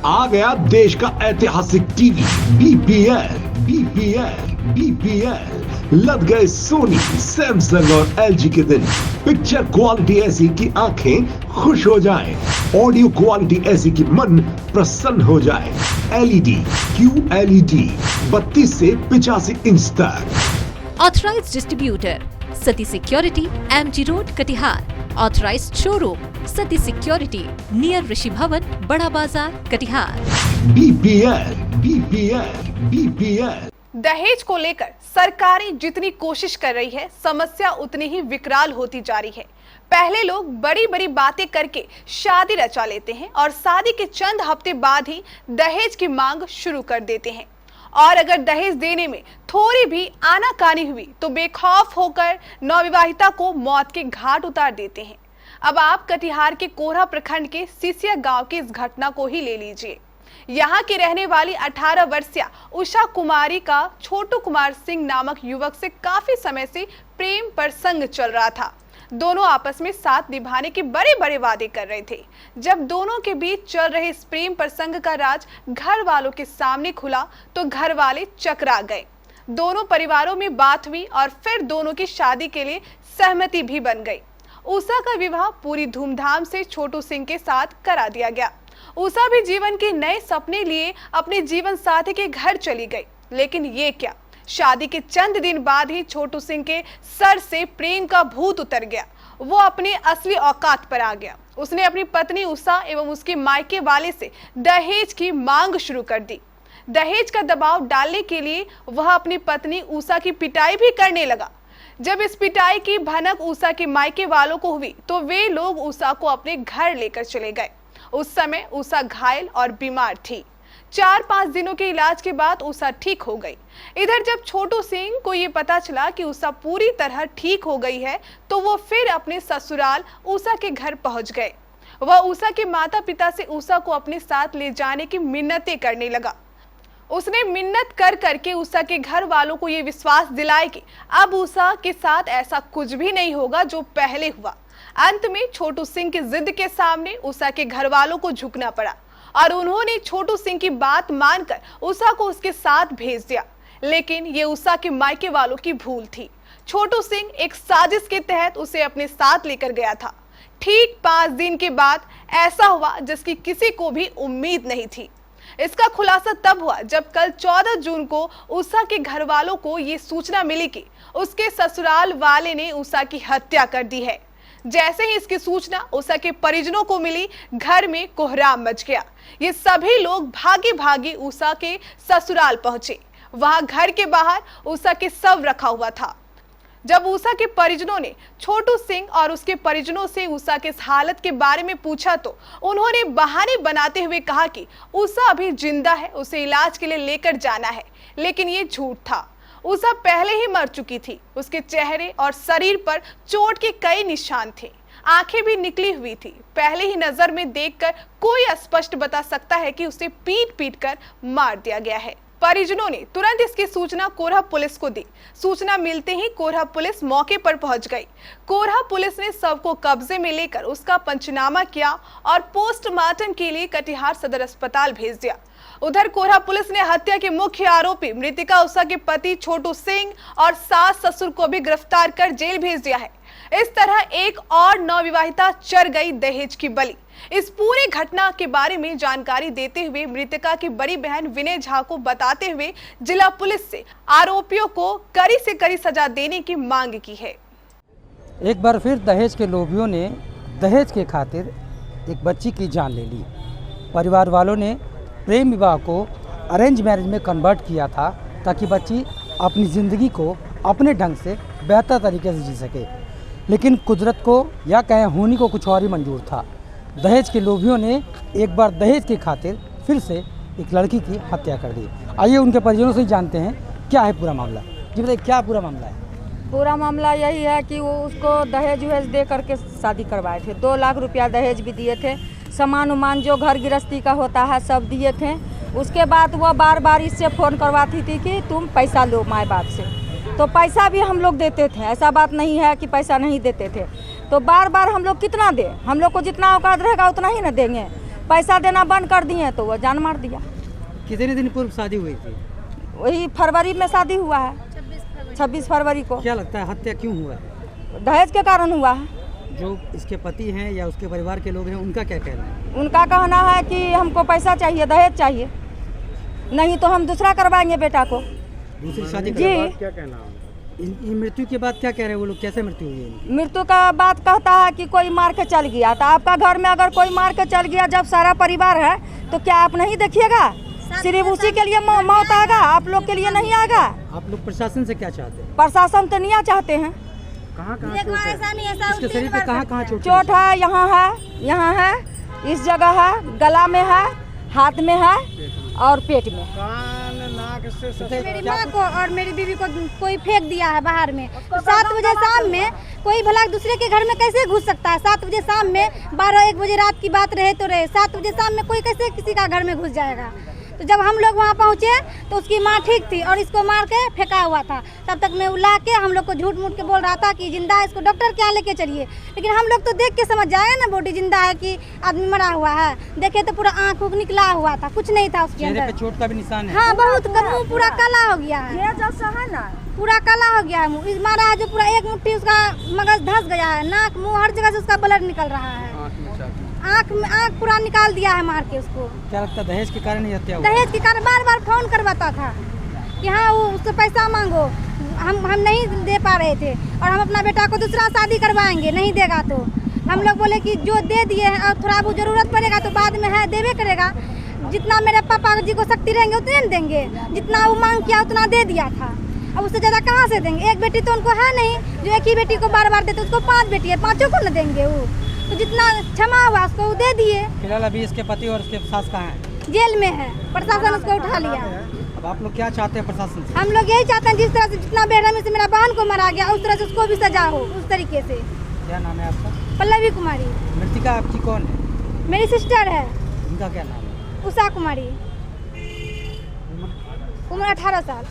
आ गया देश का ऐतिहासिक टीवी बीपीएल लग गए सोनी, सैमसंग और एलजी के दिन। पिक्चर क्वालिटी ऐसी कि आंखें खुश हो जाएं, ऑडियो क्वालिटी ऐसी कि मन प्रसन्न हो जाए। एलईडी QLED 32 से 85 इंच तक। Authorised distributor Sati security, MG road, Katihar. Authorised showroom Sati security, near Rishi Bhavan, Bada बाजार, कटिहार। बीपीएल। दहेज को लेकर सरकारें जितनी कोशिश कर रही है, समस्या उतनी ही विकराल होती जा रही है। पहले लोग बड़ी बड़ी बातें करके शादी रचा लेते हैं और शादी के चंद हफ्ते बाद ही दहेज की मांग शुरू कर देते हैं। और अगर दहेज देने में थोड़ी भी आनाकानी हुई तो बेखौफ होकर नवविवाहिता को मौत के घाट उतार देते हैं। अब आप कटिहार के कोरहा प्रखंड के सिसिया गांव की इस घटना को ही ले लीजिए। यहाँ की रहने वाली 18 वर्षीय उषा कुमारी का छोटू कुमार सिंह नामक युवक से काफी समय से प्रेम प्रसंग चल रहा था। दोनों आपस में साथ निभाने के बड़े बड़े वादे कर रहे थे। जब दोनों के बीच चल रहे इस प्रेम प्रसंग का राज घर वालों के सामने खुला तो घर वाले चकरा गए। दोनों परिवारों में बात हुई और फिर दोनों की शादी के लिए सहमति भी बन गई। उषा का विवाह पूरी धूमधाम से छोटू सिंह के साथ करा दिया गया। उषा भी जीवन के नए सपने लिए अपने जीवन साथी के घर चली गई। लेकिन ये क्या, शादी के चंद दिन बाद ही छोटू सिंह के सर से प्रेम का भूत उतर गया। वो अपने असली औकात पर आ गया। उसने अपनी पत्नी उषा एवं उसके मायके वाले से दहेज की मांग शुरू कर दी। दहेज का दबाव डालने के लिए वह अपनी पत्नी उषा की पिटाई भी करने लगा। जब इस पिटाई की भनक उषा के मायके वालों को हुई तो वे लोग उषा को अपने घर लेकर चले गए। उस समय उषा घायल और बीमार थी। 4-5 दिनों के इलाज के बाद उषा ठीक हो गई। इधर जब छोटू सिंह को ये पता चला कि उषा पूरी तरह ठीक हो गई है तो वो फिर अपने ससुराल उषा के घर पहुंच गए। वह उषा के माता पिता से उषा को अपने साथ ले जाने की मिन्नतें करने लगा। उसने मिन्नत कर करके उषा के घर वालों को ये विश्वास दिलाया कि अब उषा के साथ ऐसा कुछ भी नहीं होगा जो पहले हुआ। अंत में छोटू सिंह की जिद के सामने उषा के घर वालों को झुकना पड़ा और उन्होंने छोटू सिंह की बात मानकर उषा को उसके साथ भेज दिया। लेकिन ये उषा के मायके वालों की भूल थी। छोटू सिंह एक साजिश के तहत उसे अपने साथ लेकर गया था। ठीक 5 दिन के बाद ऐसा हुआ जिसकी किसी को भी उम्मीद नहीं थी। इसका खुलासा तब हुआ जब कल 14 जून को उषा के घर वालों को ये सूचना मिली कि उसके ससुराल वाले ने उषा की हत्या कर दी है। जैसे ही इसकी सूचना उषा के परिजनों को मिली, घर में कोहराम मच गया। ये सभी लोग भागे भागे उषा के ससुराल पहुंचे। वहां घर के बाहर उषा के शव रखा हुआ था। जब उषा के परिजनों ने छोटू सिंह और उसके परिजनों से उषा के इस हालत के बारे में पूछा तो उन्होंने बहाने बनाते हुए कहा कि उषा अभी जिंदा है, उसे इलाज के लिए लेकर जाना है। लेकिन ये झूठ था। उषा पहले ही मर चुकी थी। उसके चेहरे और शरीर पर चोट के कई निशान थे। आंखें भी निकली हुई थी। पहले ही नजर में देखकर कोई स्पष्ट बता सकता है कि उसे पीट कर मार दिया गया है। परिजनों ने तुरंत इसकी सूचना कोरहा पुलिस को दी। सूचना मिलते ही कोरहा पुलिस मौके पर पहुंच गई। कोरहा पुलिस ने शव को कब्जे में लेकर उसका पंचनामा किया और पोस्टमार्टम के लिए कटिहार सदर अस्पताल भेज दिया। उधर कोरहा पुलिस ने हत्या के मुख्य आरोपी मृतिका उषा के पति छोटू सिंह और सास ससुर को भी गिरफ्तार कर जेल भेज दिया है। इस तरह एक और नवविवाहिता चढ़ गई दहेज की बलि। इस पूरी घटना के बारे में जानकारी देते हुए मृतका की बड़ी बहन विनय झा को बताते हुए जिला पुलिस से आरोपियों को कड़ी से कड़ी सजा देने की मांग की है। एक बार फिर दहेज के लोभियों ने दहेज के खातिर एक बच्ची की जान ले ली। परिवार वालों ने प्रेम विवाह को अरेंज मैरिज में कन्वर्ट किया था ताकि बच्ची अपनी ज़िंदगी को अपने ढंग से बेहतर तरीके से जी सके। लेकिन कुदरत को या कहें होनी को कुछ और ही मंजूर था। दहेज के लोभियों ने एक बार दहेज के खातिर फिर से एक लड़की की हत्या कर दी। आइए उनके परिजनों से ही जानते हैं क्या है पूरा मामला। जी बताइए, क्या पूरा मामला है? पूरा मामला यही है कि वो उसको दहेज वहेज दे करके शादी करवाए थे। 2 लाख रुपया दहेज भी दिए थे। सामान उमान जो घर गृहस्थी का होता है सब दिए थे। उसके बाद वो बार बार इससे फ़ोन करवाती थी कि तुम पैसा लो माँ बाप से। तो पैसा भी हम लोग देते थे, ऐसा बात नहीं है कि पैसा नहीं देते थे। तो बार बार हम लोग कितना दें, हम लोग को जितना औकात रहेगा उतना ही ना देंगे। पैसा देना बंद कर दिए तो वो जान मार दिया। कितने दिन पूर्व शादी हुई थी? वही फरवरी में शादी हुआ है, 26 फरवरी को। क्या लगता है हत्या क्यों हुआ है? दहेज के कारण हुआ है। जो इसके पति हैं या उसके परिवार के लोग हैं, उनका क्या कहना है? उनका कहना है कि हमको पैसा चाहिए, दहेज चाहिए, नहीं तो हम दूसरा करवाएंगे बेटा को। दूसरी शादी जी। के बाद क्या कहना है? इन मृत्यु के बाद क्या कह रहे हैं वो लोग? कैसे मृत्यु हुई है इनकी? मृत्यु का बात कहता है कि कोई मार के चल गया। तो आपका घर में अगर कोई मार के चल गया, जब सारा परिवार है, तो क्या आप नहीं देखिएगा? सिर्फ उसी के लिए मौत आएगा, आप लोग के लिए नहीं आएगा। आप लोग प्रशासन से क्या चाहते हैं? प्रशासन तो नहीं चाहते हैं। कहाँ चोट है? इसके शरीर पे कहाँ चोट है? यहाँ है, इस जगह है, गला में है, हाथ में है और पेट में। मेरी माँ को और मेरी बीवी को कोई फेंक दिया है बाहर में। 7 बजे शाम में कोई भला दूसरे के घर में कैसे घुस सकता है? 7 बजे शाम में, 12-1 बजे रात की बात रहे तो रहे, 7 बजे शाम में कोई कैसे किसी का घर में घुस जाएगा? तो जब हम लोग वहाँ पहुँचे तो उसकी माँ ठीक थी और इसको मार के फेंका हुआ था। तब तक मैं उला के हम लोग को झूठ मूठ के बोल रहा था कि जिंदा है, इसको डॉक्टर क्या लेके चलिए। लेकिन हम लोग तो देख के समझ जाएगा ना बॉडी जिंदा है कि आदमी मरा हुआ है। देखे तो पूरा आँख उख निकला हुआ था, कुछ नहीं था उसके अंदर। चोट का भी निशान है? हाँ, बहुत मुँह पूरा काला हो गया है। ये जैसा है ना, पूरा काला हो गया है मुँह। मारा है जो पूरा एक मुट्ठी उसका मगज धंस गया है, नाक मुँह हर जगह से उसका ब्लड निकल रहा है। आँख पूरा निकाल दिया है मार के उसको। क्या लगता है दहेज के कारण ही हत्या हुई? दहेज के कारण बार बार फोन करवाता था कि हाँ वो उससे पैसा मांगो, हम नहीं दे पा रहे थे और हम अपना बेटा को दूसरा शादी करवाएंगे, नहीं देगा तो हम लोग बोले कि जो दे दिए हैं और थोड़ा वो जरूरत पड़ेगा तो बाद में है देवे करेगा। जितना मेरे पापा जी को शक्ति रहेंगे उतने न देंगे, जितना वो मांग किया उतना दे दिया था। अब उससे ज़्यादा कहाँ से देंगे? एक बेटी तो उनको है नहीं, जो एक ही बेटी को बार बार देते उसको 5 बेटी है, 5 को न देंगे वो। तो जितना क्षमा हुआ उसको वो दे दिए। फिलहाल अभी इसके पति और उसके सास कहाँ हैं? जेल में है, प्रशासन उसको उठा लिया। अब आप लोग क्या चाहते हैं प्रशासन से? हम लोग यही चाहते हैं जिस तरह से जितना बेरहमी से मेरा बहन को मारा गया उस तरह से उसको भी सजा हो, उस तरीके से। क्या नाम है आपका? पल्लवी कुमारी। मृतिका आपकी कौन है? मेरी सिस्टर है। उनका क्या नाम है? उषा कुमारी, उम्र 18 साल।